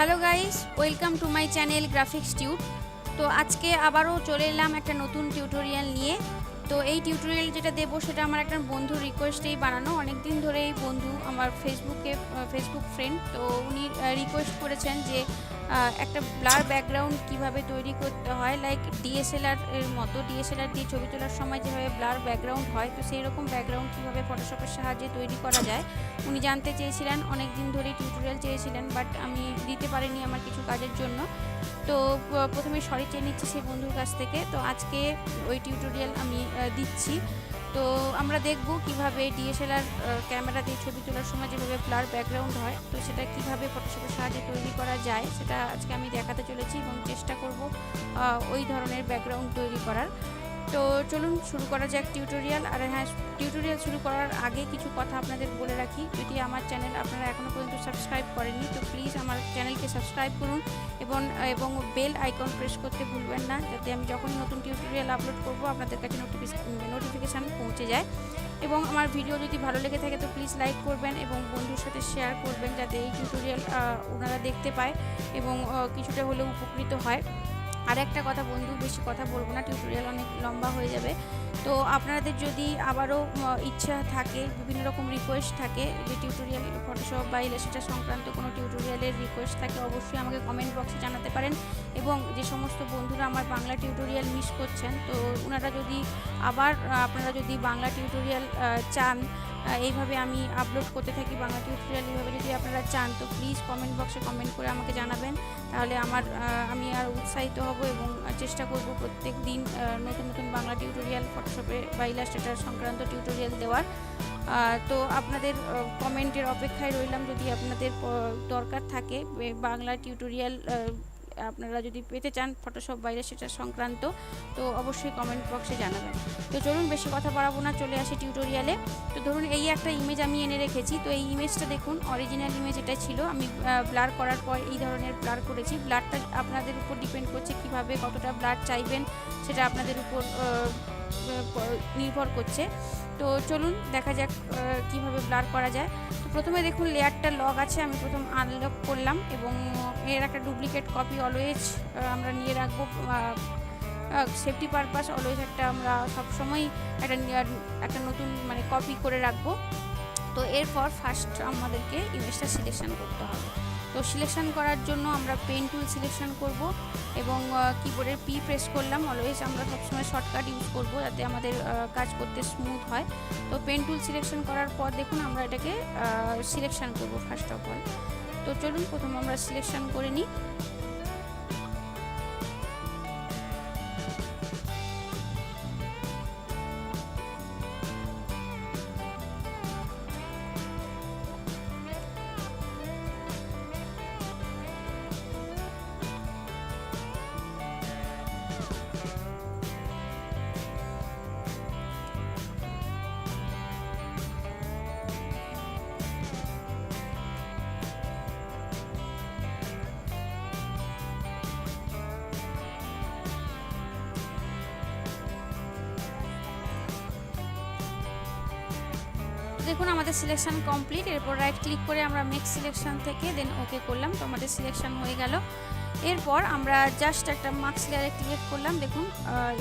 Hello guys, welcome to my channel graphics tute. তো আজকে আবারও চলে এলাম একটা নতুন টিউটোরিয়াল নিয়ে। তো এই টিউটোরিয়াল যেটা দেবো সেটা আমার একটা বন্ধুর রিকোয়েস্টেই বানানো। অনেক দিন ধরে এই বন্ধু আমার ফেসবুক ফ্রেন্ড, তো উনি রিকোয়েস্ট করেছেন যে একটা ব্লার ব্যাকগ্রাউন্ড কিভাবে তৈরি করতে হয়, লাইক ডিএসএলআর এর মতো। ডিএসএলআর দিয়ে ছবি তোলার সময় যেভাবে ব্লার ব্যাকগ্রাউন্ড হয়, তো সেই রকম ব্যাকগ্রাউন্ড কীভাবে ফটোশপের সাহায্যে তৈরি করা যায় উনি জানতে চেয়েছিলেন। অনেক দিন ধরেই টিউটোরিয়াল চেয়েছিলেন, বাট আমি দিতে পারিনি আমার কিছু কাজের জন্য। তো প্রথমে সরি চেয়ে নিচ্ছি সেই বন্ধুর কাছ থেকে। তো আজকে ওই টিউটোরিয়াল আমি দিচ্ছি। তো আমরা দেখব কিভাবে ডিএসএলআর ক্যামেরা দিয়ে ছবি তোলার সময় যেভাবে ব্লার ব্যাকগ্রাউন্ড হয়, তো সেটা কিভাবে ফটোশপের সাহায্যে তৈরি করা যায় সেটা আজকে আমি দেখাতে চলেছি এবং চেষ্টা করব ওই ধরনের ব্যাকগ্রাউন্ড তৈরি করার। তো চলুন শুরু করা যাক টিউটোরিয়াল। আর হ্যাঁ, টিউটোরিয়াল শুরু করার আগে কিছু কথা আপনাদের বলে রাখি। যদি আমার চ্যানেল আপনারা এখনও পর্যন্ত সাবস্ক্রাইব করেননি, তো প্লিজ আমার চ্যানেলকে সাবস্ক্রাইব করুন এবং বেল আইকন প্রেস করতে ভুলবেন না, যাতে আমি যখনই নতুন টিউটোরিয়াল আপলোড করব আপনাদের কাছে নোটিফিকেশান পৌঁছে যায়। এবং আমার ভিডিও যদি ভালো লেগে থাকে তো প্লিজ লাইক করবেন এবং বন্ধুর সাথে শেয়ার করবেন, যাতে এই টিউটোরিয়াল ওনারা দেখতে পায় এবং কিছুটা হলেও উপকৃত হয়। আর একটা কথা বন্ধু, বেশি কথা বলবো না, টিউটোরিয়াল অনেক লম্বা হয়ে যাবে। তো আপনাদের যদি আবারও ইচ্ছা থাকে, বিভিন্ন রকম রিকোয়েস্ট থাকে যে টিউটোরিয়াল ফটোশপ বা ইলাস্ট্রেটর সংক্রান্ত কোনো টিউটোরিয়ালের রিকোয়েস্ট থাকে, অবশ্যই আমাকে কমেন্ট বক্সে জানাতে পারেন। এবং যে সমস্ত বন্ধুরা আমার বাংলা টিউটোরিয়াল মিস করছেন, তো ওনারা যদি আপনারা যদি বাংলা টিউটোরিয়াল চান, এইভাবে আমি আপলোড করতে থাকি বাংলা টিউটোরিয়াল, এইভাবে যদি আপনারা চান তো প্লিজ কমেন্ট বক্সে কমেন্ট করে আমাকে জানাবেন। তাহলে আমি আর উৎসাহিত হব এবং চেষ্টা করব প্রত্যেক দিন নতুন নতুন বাংলা টিউটোরিয়াল ফটোশপে বা ইলাস্ট্রেটর সংক্রান্ত টিউটোরিয়াল দেওয়ার। তো আপনাদের কমেন্টের অপেক্ষায় রইলাম। যদি আপনাদের দরকার থাকে বাংলা টিউটোরিয়াল, আপনারা যদি পেতে চান ফটোশপ বা ইলাস্ট্রেটর সংক্রান্ত, তো অবশ্যই কমেন্ট বক্সে জানাবেন। তো চলুন বেশি কথা বাড়াবো না, চলে আসি টিউটোরিয়ালে। তো ধরুন এই একটা ইমেজ আমি এনে রেখেছি। তো এই ইমেজটা দেখুন, অরিজিনাল ইমেজ এটা ছিল। আমি ব্লার করার পর এই ধরনের ব্লার করেছি। ব্লারটা আপনাদের উপর ডিপেন্ড করছে, কিভাবে কতটা ব্লার চাইবেন সেটা আপনাদের উপর নির্ভর করছে। তো চলুন দেখা যাক কিভাবে ব্লার করা যায়। তো প্রথমে দেখুন লেয়ারটা লক আছে, আমি প্রথম আনলক করলাম এবং এর একটা ডুপ্লিকেট কপি অলওয়েজ আমরা নিয়ে রাখবো। সেফটি পারপাস অলওয়েজ আমরা সবসময় একটা নতুন কপি করে রাখবো। তো এরপর ফার্স্ট আমাদেরকে ইমেজটা সিলেকশন করতে হবে। তো সিলেকশন করার জন্য আমরা পেন টুল সিলেকশন করব এবং কিবোর্ডের পি প্রেস করলাম। অলওয়েজ আমরা সবসময় শর্টকাট ইউজ করব, যাতে আমাদের কাজ করতে স্মুথ হয়। তো পেন টুল সিলেকশন করার পর দেখুন আমরা এটাকে সিলেকশন করব ফার্স্ট অফ অল। তো চলুন প্রথম আমরা সিলেকশন করে নিই। দেখুন আমাদের সিলেকশন কমপ্লিট। এরপর রাইট ক্লিক করে আমরা মেক সিলেকশন থেকে দেন ওকে করলাম। তো আমাদের সিলেকশন হয়ে গেল। এরপর আমরা জাস্ট একটা মাস্ক লেয়ারে ক্লিক করলাম। দেখুন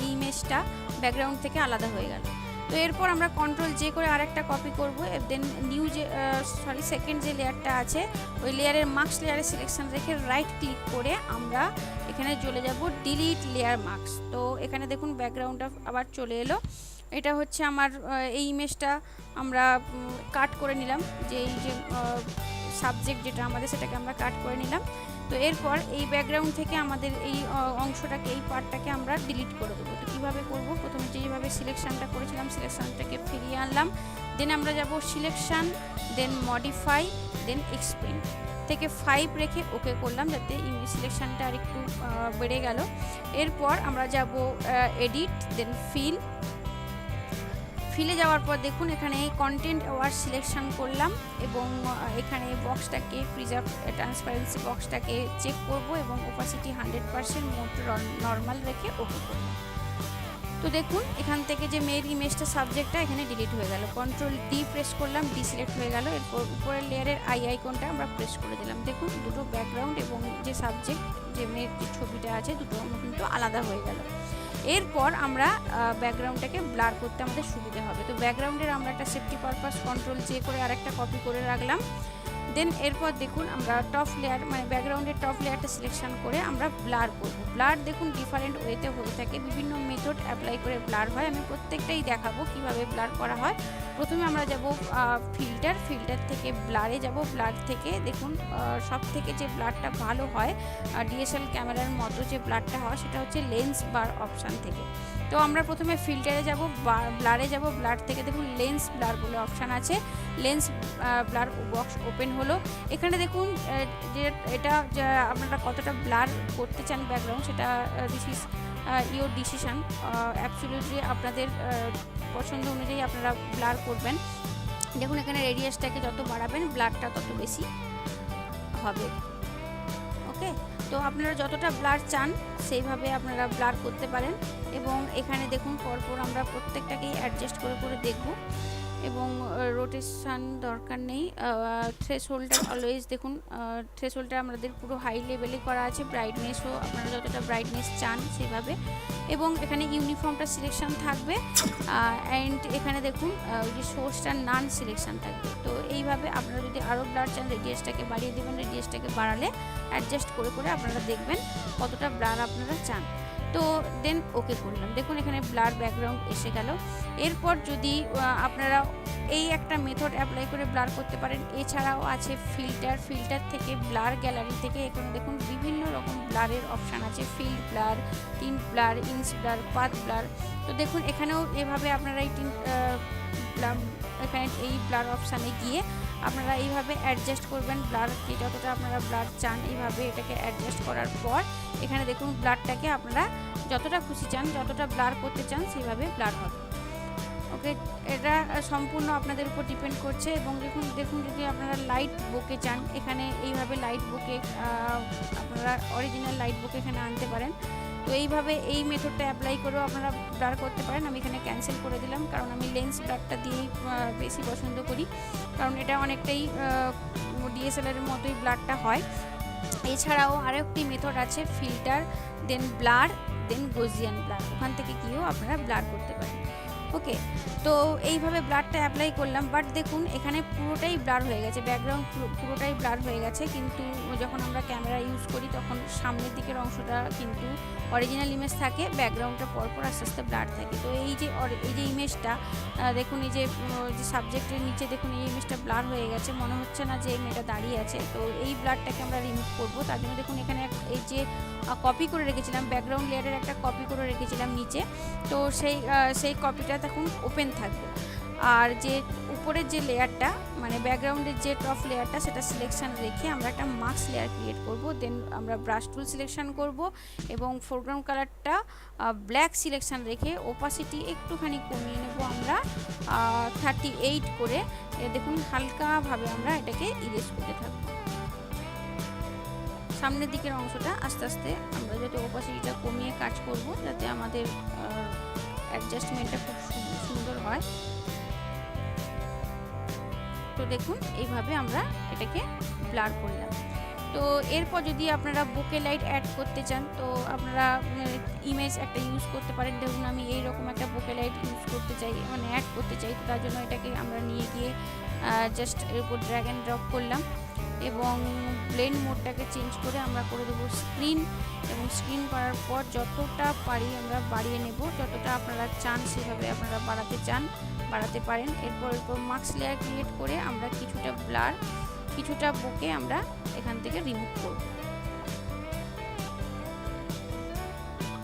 এই ইমেজটা ব্যাকগ্রাউন্ড থেকে আলাদা হয়ে গেল। তো এরপর আমরা কন্ট্রোল জে করে আরেকটা কপি করব। দেন সেকেন্ড যে লেয়ারটা আছে ওই লেয়ারের মাস্ক লেয়ারে সিলেকশন রেখে রাইট ক্লিক করে আমরা এখানে চলে যাব ডিলিট লেয়ার মাস্ক। তো এখানে দেখুন ব্যাকগ্রাউন্ডটা আবার চলে এলো। এটা হচ্ছে আমার এই ইমেজটা আমরা কাট করে নিলাম, যে এই যে সাবজেক্ট যেটা আমাদের সেটাকে আমরা কাট করে নিলাম। তো এরপর এই ব্যাকগ্রাউন্ড থেকে আমাদের এই অংশটাকে, এই পার্টটাকে আমরা ডিলিট করে দেবো। তো কীভাবে করব, প্রথমে যেভাবে সিলেকশানটা করেছিলাম সিলেকশানটাকে ফিরিয়ে আনলাম। দেন আমরা যাব সিলেকশান, দেন মডিফাই, দেন এক্সপেন্ড থেকে 5 রেখে ওকে করলাম, যাতে ইমেজ সিলেকশানটা আর একটু বেড়ে গেল। এরপর আমরা যাব এডিট, দেন ফিলে যাওয়ার পর দেখুন এখানে কন্টেন্ট অ্যাওয়ার্ড সিলেকশন করলাম এবং এখানে বক্সটাকে প্রিজার্ভ ট্রান্সপারেন্সি বক্সটাকে চেক করব এবং ওপাসিটি 100% মোড নর্মাল রেখে ওকে করব। তো দেখুন এখান থেকে যে মেন ইমেজটা সাবজেক্টটা এখানে ডিলিট হয়ে গেল। কন্ট্রোল ডি প্রেস করলাম, ডি সিলেক্ট হয়ে গেল। এরপর উপরের লেয়ারের আই আইকনটা আমরা প্রেস করে দিলাম। দেখুন দুটো ব্যাকগ্রাউন্ড এবং যে সাবজেক্ট যে মেয়ের যে ছবিটা আছে দুটো কিন্তু আলাদা হয়ে গেল। এরপর আমরা ব্যাকগ্রাউন্ডটাকে ব্লার করতে আমাদের সুবিধা হবে। তো ব্যাকগ্রাউন্ডের আমরা একটা সেফটি পারপাস কন্ট্রোল জে করে আরেকটা কপি করে রাখলাম। দেন এরপর দেখুন আমরা টপ লেয়ার মানে ব্যাকগ্রাউন্ডের টপ লেয়ারটা সিলেকশন করে আমরা ব্লার করব। ব্লার দেখুন ডিফারেন্ট ওয়েতে হয়ে থাকে, বিভিন্ন মেথড অ্যাপ্লাই করে ব্লার হয়। আমি প্রত্যেকটাই দেখাবো কিভাবে ব্লার করা হয়। প্রথমে আমরা যাব ফিল্টার থেকে ব্লারে যাব। ব্লার থেকে দেখুন সব থেকে যে ব্লারটা ভালো হয় ডিএসএলআর ক্যামেরার মতো যে ব্লারটা হয় সেটা হচ্ছে লেন্স বার অপশান থেকে। তো আমরা প্রথমে ফিল্টারে যাব, ব্লারে যাব, ব্লার থেকে দেখুন লেন্স ব্লার বলে অপশান আছে। লেন্স ব্লার বক্স ওপেন হলো। এখানে দেখুন যে এটা আপনারা কতটা ব্লার করতে চান ব্যাকগ্রাউন্ড সেটা this is your decision. Absolutely আপনাদের পছন্দ অনুযায়ী আপনারা ব্লার করবেন। দেখুন এখানে রেডিয়াসটাকে যত বাড়াবেন ব্লারটা তত বেশি হবে। ওকে, তো আপনারা যতটা ব্লার চান সেইভাবে আপনারা ব্লার করতে পারেন। এবং এখানে দেখুন পরপর আমরা প্রত্যেকটাকেই অ্যাডজাস্ট করে করে দেখব। এবং রোটেশন দরকার নেই। থ্রেশহোল্ডটা অলওয়েজ দেখুন থ্রেশহোল্ডটা আমাদের পুরো হাই লেভেলে করা আছে। ব্রাইটনেসও আপনারা যতটা ব্রাইটনেস চান সেভাবে। এবং এখানে ইউনিফর্মটা সিলেকশন থাকবে অ্যান্ড এখানে দেখুন ওই যে সোর্সটা নান সিলেকশন থাকবে। তো এইভাবে আপনারা যদি আরও ব্লার চান রেডিয়াসটাকে বাড়িয়ে দেবেন। রেডিয়াসটাকে বাড়ালে অ্যাডজাস্ট করে করে আপনারা দেখবেন কতটা ব্লার আপনারা চান। তো দেন ওকে করলাম। দেখুন এখানে ব্লার ব্যাকগ্রাউন্ড এসে গেল। এরপর যদি আপনারা এই একটা মেথড অ্যাপ্লাই করে ব্লার করতে পারেন। এছাড়াও আছে ফিল্টার থেকে ব্লার গ্যালারি থেকে এখানে দেখুন বিভিন্ন রকম ব্লারের অপশান আছে। ফিল্ড ব্লার, টিন্ট ব্লার, ইন্স ব্লার, পাথ ব্লার। তো দেখুন এখানেও এভাবে আপনারা এই এখানে এই ব্লার অপশানে গিয়ে আপনারা এইভাবে অ্যাডজাস্ট করবেন ব্লার যতটা আপনারা ব্লার চান। এইভাবে এটাকে অ্যাডজাস্ট করার পর এখানে দেখুন ব্লারটাকে আপনারা যতটা খুশি চান, যতটা ব্লার করতে চান সেইভাবে ব্লার হবে। ওকে, এটা সম্পূর্ণ আপনাদের উপর ডিপেন্ড করছে। এবং দেখুন যদি আপনারা লাইট বোকে চান এখানে এইভাবে লাইট বোকে আপনারা অরিজিনাল লাইট বোকে এখানে আনতে পারেন। তো এইভাবে এই মেথডটা অ্যাপ্লাই করেও আপনারা ব্লার করতে পারেন। আমি এখানে ক্যান্সেল করে দিলাম কারণ আমি লেন্স ব্লারটা দিয়েই বেশি পছন্দ করি, কারণ এটা অনেকটাই ডিএসএলআরের মতোই ব্লারটা হয়। এছাড়াও আরেকটি মেথড আছে ফিল্টার, দেন ব্লার, দেন গজিয়ান ব্লার। ওখান থেকে গিয়েও আপনারা ব্লার করতে পারেন। ওকে, তো এইভাবে ব্লারটা অ্যাপ্লাই করলাম। বাট দেখুন এখানে পুরোটাই ব্লার হয়ে গেছে, ব্যাকগ্রাউন্ড পুরোটাই ব্লার হয়ে গেছে। কিন্তু যখন আমরা ক্যামেরা ইউজ করি তখন সামনের দিকের অংশটা কিন্তু অরিজিনাল ইমেজ থাকে, ব্যাকগ্রাউন্ডটা পরপর আস্তে আস্তে ব্লার থাকে। তো এই যে ইমেজটা দেখুন এই যে সাবজেক্টের নিচে দেখুন এই ইমেজটা ব্লার হয়ে গেছে, মনে হচ্ছে না যে মেয়েটা দাঁড়িয়ে আছে। তো এই ব্লারটাকে আমরা রিমুভ করবো। তার জন্য দেখুন এখানে এই যে কপি করে রেখেছিলাম ব্যাকগ্রাউন্ড লেয়ারের একটা কপি করে রেখেছিলাম নিচে, তো সেই কপিটা তখন ওপেন থাকবে। আর যে উপরের যে লেয়ারটা মানে ব্যাকগ্রাউন্ডের যে টপ লেয়ারটা সেটা সিলেকশান রেখে আমরা একটা মাস্ক লেয়ার ক্রিয়েট করব। দেন আমরা ব্রাশ টুল সিলেকশান করব এবং ফোরগ্রাউন্ড কালারটা ব্ল্যাক সিলেকশান রেখে ওপাসিটি একটুখানি কমিয়ে নেব আমরা 38 করে। দেখুন হালকাভাবে আমরা এটাকে ইরেজ করতে থাকবো। সামনের দিকের অংশটা আস্তে আস্তে আমরা যাতে ওপাসিটিটা কমিয়ে কাজ করব যাতে আমাদের অ্যাডজাস্টমেন্টটা খুব সুন্দর হয়। তো দেখুন এইভাবে আমরা এটাকে ব্লার করলাম। তো এরপর যদি আপনারা বোকে লাইট অ্যাড করতে চান তো আপনারা ইমেজ একটা ইউজ করতে পারেন। দেখুন আমি এইরকম একটা বোকে লাইট ইউজ করতে চাই মানে অ্যাড করতে চাই। তো তার জন্য এটাকে আমরা নিয়ে গিয়ে জাস্ট এর উপর ড্র্যাগ অ্যান্ড ড্রপ করলাম এবং ব্লেন্ড মোডটাকে চেঞ্জ করে আমরা করে দেবো স্ক্রিন। এবং স্ক্রিন করার পর যতটা পারি আমরা বাড়িয়ে নেব, যতটা আপনারা চান সেভাবে আপনারা বাড়াতে পারেন। এরপর মাস্ক লেয়ার ক্রিয়েট করে আমরা কিছুটা ব্লার কিছুটা বোকে আমরা এখান থেকে রিমুভ করব।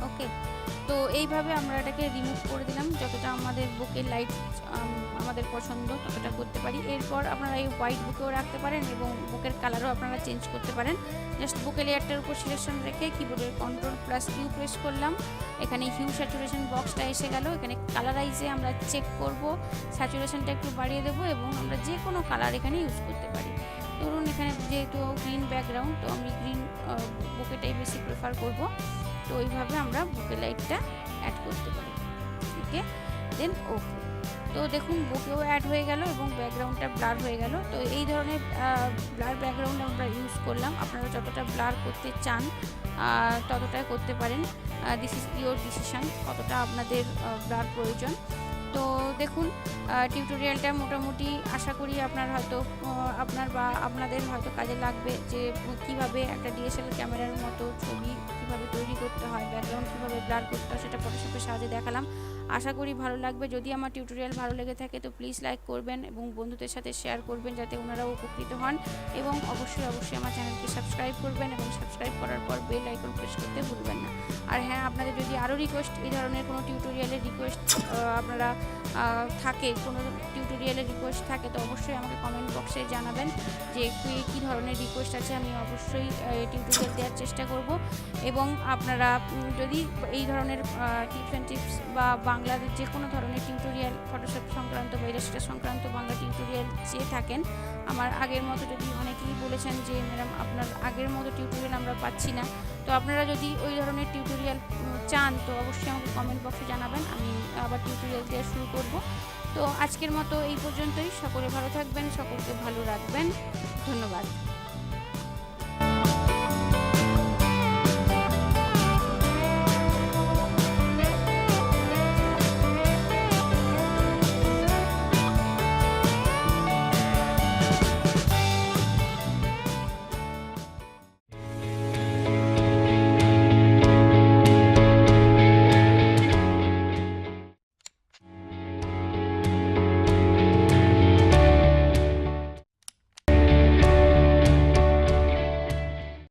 ওকে, তো এইভাবে আমরা এটাকে রিমুভ করে দিলাম। যতটা আমাদের বুকের লাইট আমাদের পছন্দ ততটা করতে পারি। এরপর আপনারা এই হোয়াইট বুকেও রাখতে পারেন এবং বুকের কালারও আপনারা চেঞ্জ করতে পারেন। জাস্ট বুকের লেয়ারটার উপর সিলেকশন রেখে কিবোর্ডের কন্ট্রোল+Q প্রেস করলাম। এখানে হিউ স্যাচুরেশন বক্সটা এসে গেল। এখানে কালারাইজে আমরা চেক করব, স্যাচুরেশনটা একটু বাড়িয়ে দেবো এবং আমরা যে কোনো কালার এখানে ইউজ করতে পারি। ধরুন এখানে যেহেতু গ্রিন ব্যাকগ্রাউন্ড তো আমি গ্রিন বুকেটাই বেশি প্রেফার করব। তো ওইভাবে আমরা বুকে লাইটটা অ্যাড করতে পারি। ওকে, দেন ওকে। তো দেখুন বোকেও অ্যাড হয়ে গেল এবং ব্যাকগ্রাউন্ডটা ব্লার হয়ে গেল। তো এই ধরনের ব্লার ব্যাকগ্রাউন্ড আমরা ইউজ করলাম। আপনারা যতটা ব্লার করতে চান ততটাই করতে পারেন। দিস ইজ ইয়োর ডিসিশন, কতটা আপনাদের ব্লার প্রয়োজন। তো দেখুন টিউটোরিয়ালটা মোটামুটি আশা করি আপনাদের হয়তো কাজে লাগবে, যে কিভাবে একটা ডিএসএলআর ক্যামেরার মতো ছবি কিভাবে তৈরি করতে হয়, ব্যাকগ্রাউন্ড কিভাবে ব্লার করতে হয়, সেটা ফটোশপের সাহায্যে দেখালাম। আশা করি ভালো লাগবে। যদি আমার টিউটোরিয়াল ভালো লেগে থাকে তো প্লিজ লাইক করবেন এবং বন্ধুদের সাথে শেয়ার করবেন, যাতে ওনারাও উপকৃত হন। এবং অবশ্যই আমার চ্যানেলকে সাবস্ক্রাইব করবেন এবং সাবস্ক্রাইব করার পর বেল আইকন প্রেস করতে ভুলবেন না। আর হ্যাঁ, আপনাদের যদি আরও রিকোয়েস্ট, এই ধরনের কোনো টিউটোরিয়ালের রিকোয়েস্ট আপনারা থাকে, কোনো টিউটোরিয়ালের রিকোয়েস্ট থাকে, তো অবশ্যই আমাকে কমেন্ট বক্সে জানাবেন যে কী ধরনের রিকোয়েস্ট আছে। আমি অবশ্যই টিউটোরিয়াল দেওয়ার চেষ্টা করব। এবং আপনারা যদি এই ধরনের টিপস বা বাংলার যে কোনো ধরনের টিউটোরিয়াল, ফটোশপ সংক্রান্ত বা ইলাস্ট্রেটর সংক্রান্ত বাংলা টিউটোরিয়াল চেয়ে থাকেন, আমার আগের মতো, যদি অনেকেই বলেছেন যে ম্যাডাম আপনার আগের মতো টিউটোরিয়াল আমরা পাচ্ছি না, তো আপনারা যদি ওই ধরনের টিউটোরিয়াল চান তো অবশ্যই আমাকে কমেন্ট বক্সে জানাবেন, আমি আবার টিউটোরিয়াল দেওয়া শুরু করব। তো আজকের মতো এই পর্যন্তই। সকলে ভালো থাকবেন, সকলকে ভালো রাখবেন। ধন্যবাদ।